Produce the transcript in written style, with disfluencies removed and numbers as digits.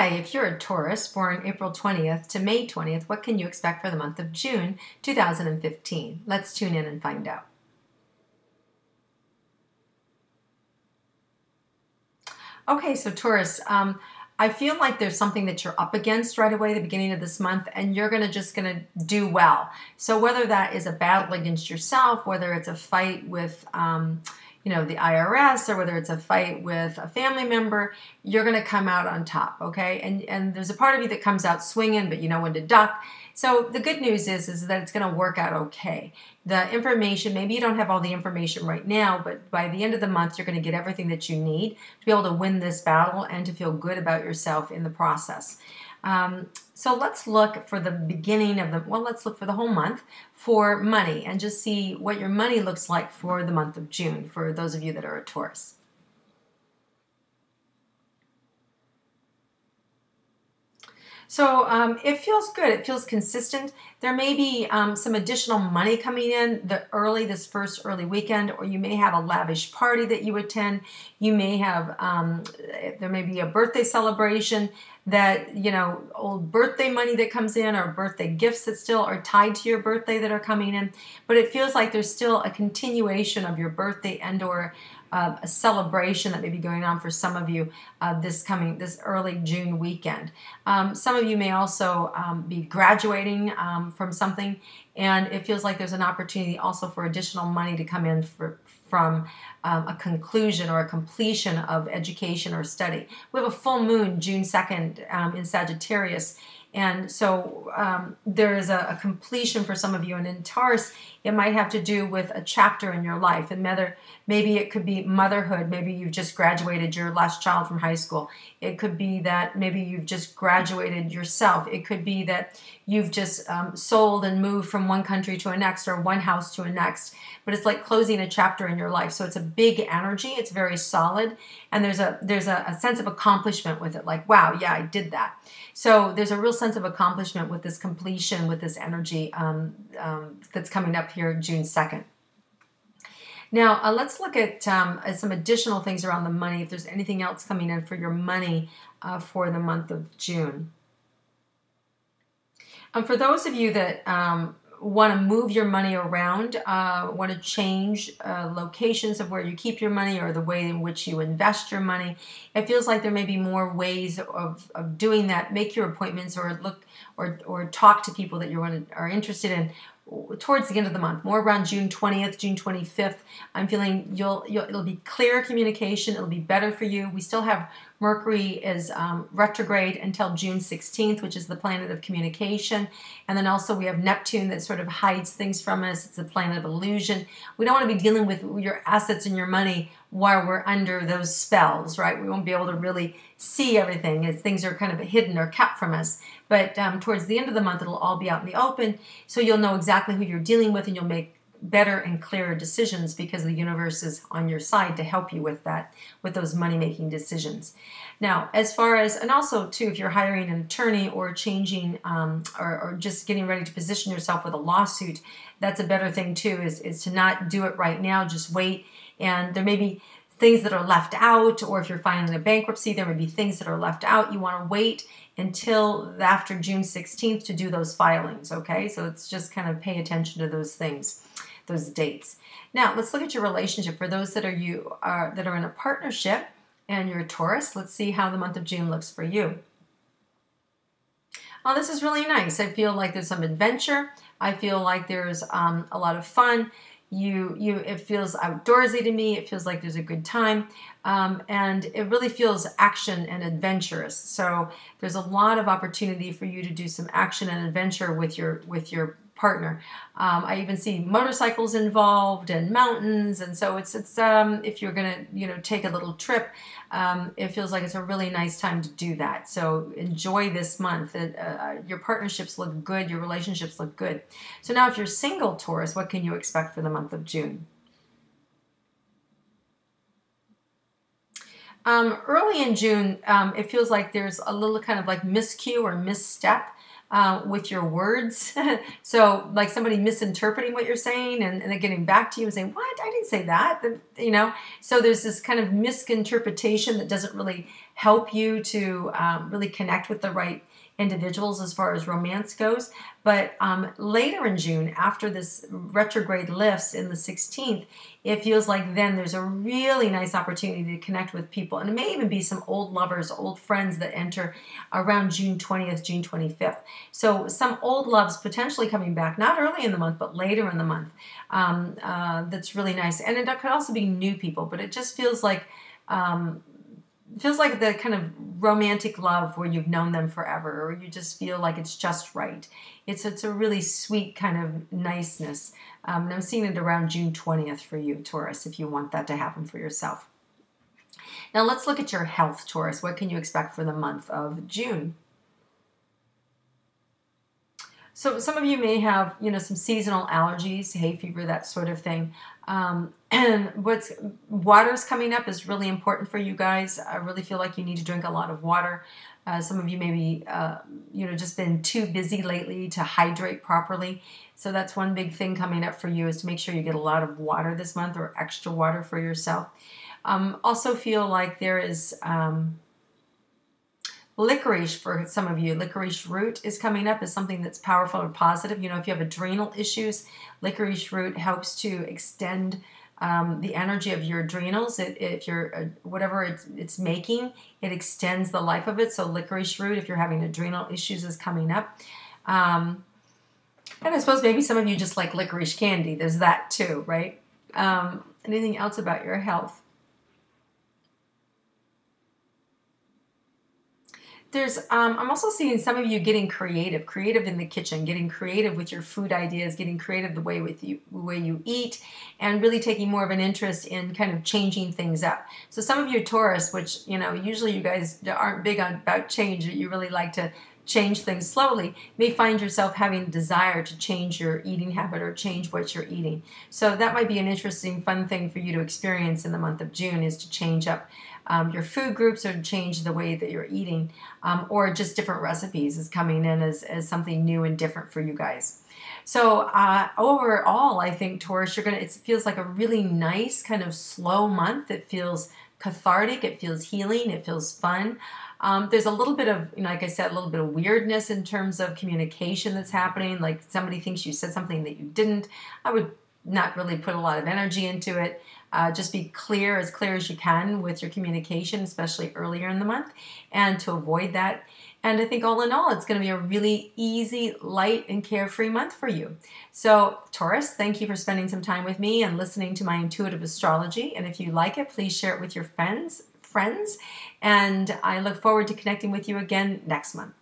Hi, if you're a Taurus born April 20th to May 20th, what can you expect for the month of June 2015? Let's tune in and find out. Okay, so Taurus, I feel like there's something that you're up against right away at the beginning of this month, and you're just gonna do well. So whether that is a battle against yourself, whether it's a fight with the IRS, or whether it's a fight with a family member, you're going to come out on top, okay? And there's a part of you that comes out swinging, but you know when to duck. So the good news is that it's going to work out okay. The information, maybe you don't have all the information right now, but by the end of the month, you're going to get everything that you need to be able to win this battle and to feel good about yourself in the process. So let's look for the beginning of let's look for the whole month for money and just see what your money looks like for the month of June for those of you that are a Taurus. So it feels good. It feels consistent. There may be some additional money coming in this first early weekend, or you may have a lavish party that you attend. You may have, there may be a birthday celebration that, old birthday money that comes in, or birthday gifts that still are tied to your birthday that are coming in. But it feels like there's still a continuation of your birthday or a celebration that may be going on for some of you this early June weekend. Some of you may also be graduating from something, and it feels like there's an opportunity also for additional money to come in from a conclusion or a completion of education or study. We have a full moon June 2nd in Sagittarius, and so there is a completion for some of you. And in Taurus, it might have to do with a chapter in your life. And maybe it could be motherhood. Maybe you've just graduated your last child from high school. It could be that maybe you've just graduated yourself. It could be that you've just sold and moved from one country to a next, or one house to a next. But it's like closing a chapter in your life. So it's a big energy. It's very solid. And there's a sense of accomplishment with it. Like, wow, yeah, I did that. So there's a real sense of accomplishment with this completion, with this energy that's coming up here June 2nd. Now, let's look at some additional things around the money, if there's anything else coming in for your money for the month of June. For those of you that want to move your money around, want to change locations of where you keep your money or the way in which you invest your money, it feels like there may be more ways of doing that. Make your appointments, or look or talk to people that you are interested in towards the end of the month, more around June 20th, June 25th. I'm feeling it'll be clear communication. It'll be better for you. We still have Mercury is retrograde until June 16th, which is the planet of communication. And then also we have Neptune that sort of hides things from us. It's the planet of illusion. We don't want to be dealing with your assets and your money while we're under those spells, right? We won't be able to really see everything as things are kind of hidden or kept from us. But towards the end of the month, it'll all be out in the open, so you'll know exactly who you're dealing with, and you'll make better and clearer decisions because the universe is on your side to help you with that, with those money-making decisions. Now, as far as, and also too, if you're hiring an attorney or changing or just getting ready to position yourself with a lawsuit, that's a better thing too, is to not do it right now, just wait. And there may be things that are left out, or if you're filing a bankruptcy, there may be things that are left out. You want to wait until after June 16th to do those filings, okay? So it's just kind of pay attention to those things, those dates. Now, let's look at your relationship. For those that are in a partnership and you're a Taurus, let's see how the month of June looks for you. Oh, this is really nice. I feel like there's some adventure. I feel like there's a lot of fun. It feels outdoorsy to me. It feels like there's a good time, and it really feels action and adventurous. So there's a lot of opportunity for you to do some action and adventure with your partner. I even see motorcycles involved and mountains, and so it's if you're gonna take a little trip, it feels like it's a really nice time to do that. So enjoy this month. Your partnerships look good. Your relationships look good. So now, if you're single, Taurus, what can you expect for the month of June? Early in June, it feels like there's a little kind of like miscue or misstep with your words. So like somebody misinterpreting what you're saying and then getting back to you and saying, what? I didn't say that. So there's this kind of misinterpretation that doesn't really help you to really connect with the right individuals as far as romance goes. But later in June, after this retrograde lifts in the 16th, it feels like then there's a really nice opportunity to connect with people. And it may even be some old lovers, old friends that enter around June 20th, June 25th. So some old loves potentially coming back, not early in the month, but later in the month. That's really nice. And it could also be new people, but it just feels like the kind of romantic love where you've known them forever, or you just feel like it's just right. It's a really sweet kind of niceness. And I'm seeing it around June 20th for you, Taurus, if you want that to happen for yourself. Now let's look at your health, Taurus. What can you expect for the month of June? So some of you may have, some seasonal allergies, hay fever, that sort of thing. And water's coming up is really important for you guys. I really feel like you need to drink a lot of water. Some of you maybe, just been too busy lately to hydrate properly. So that's one big thing coming up for you, is to make sure you get a lot of water this month, or extra water for yourself. Also feel like there is licorice for some of you. Licorice root is coming up as something that's powerful or positive. If you have adrenal issues, licorice root helps to extend the energy of your adrenals. If you're whatever it's making, it extends the life of it. So licorice root, if you're having adrenal issues, is coming up. And I suppose maybe some of you just like licorice candy. There's that too, right? Anything else about your health? I'm also seeing some of you getting creative in the kitchen, getting creative with your food ideas, getting creative the way you eat, and really taking more of an interest in kind of changing things up. So some of you Taurus, which, usually you guys aren't big about change, you really like to change things slowly, may find yourself having a desire to change your eating habit or change what you're eating. So that might be an interesting, fun thing for you to experience in the month of June, is to change up your food groups, or change the way that you're eating, or just different recipes is coming in as something new and different for you guys. So overall, I think Taurus, it feels like a really nice kind of slow month. It feels cathartic. It feels healing. It feels fun. There's a little bit of, like I said, a little bit of weirdness in terms of communication that's happening. Like somebody thinks you said something that you didn't. I would not really put a lot of energy into it. Just be clear as you can with your communication, especially earlier in the month, and to avoid that. And I think all in all, it's going to be a really easy, light, and carefree month for you. So Taurus, thank you for spending some time with me and listening to my intuitive astrology. And if you like it, please share it with your friends. And I look forward to connecting with you again next month.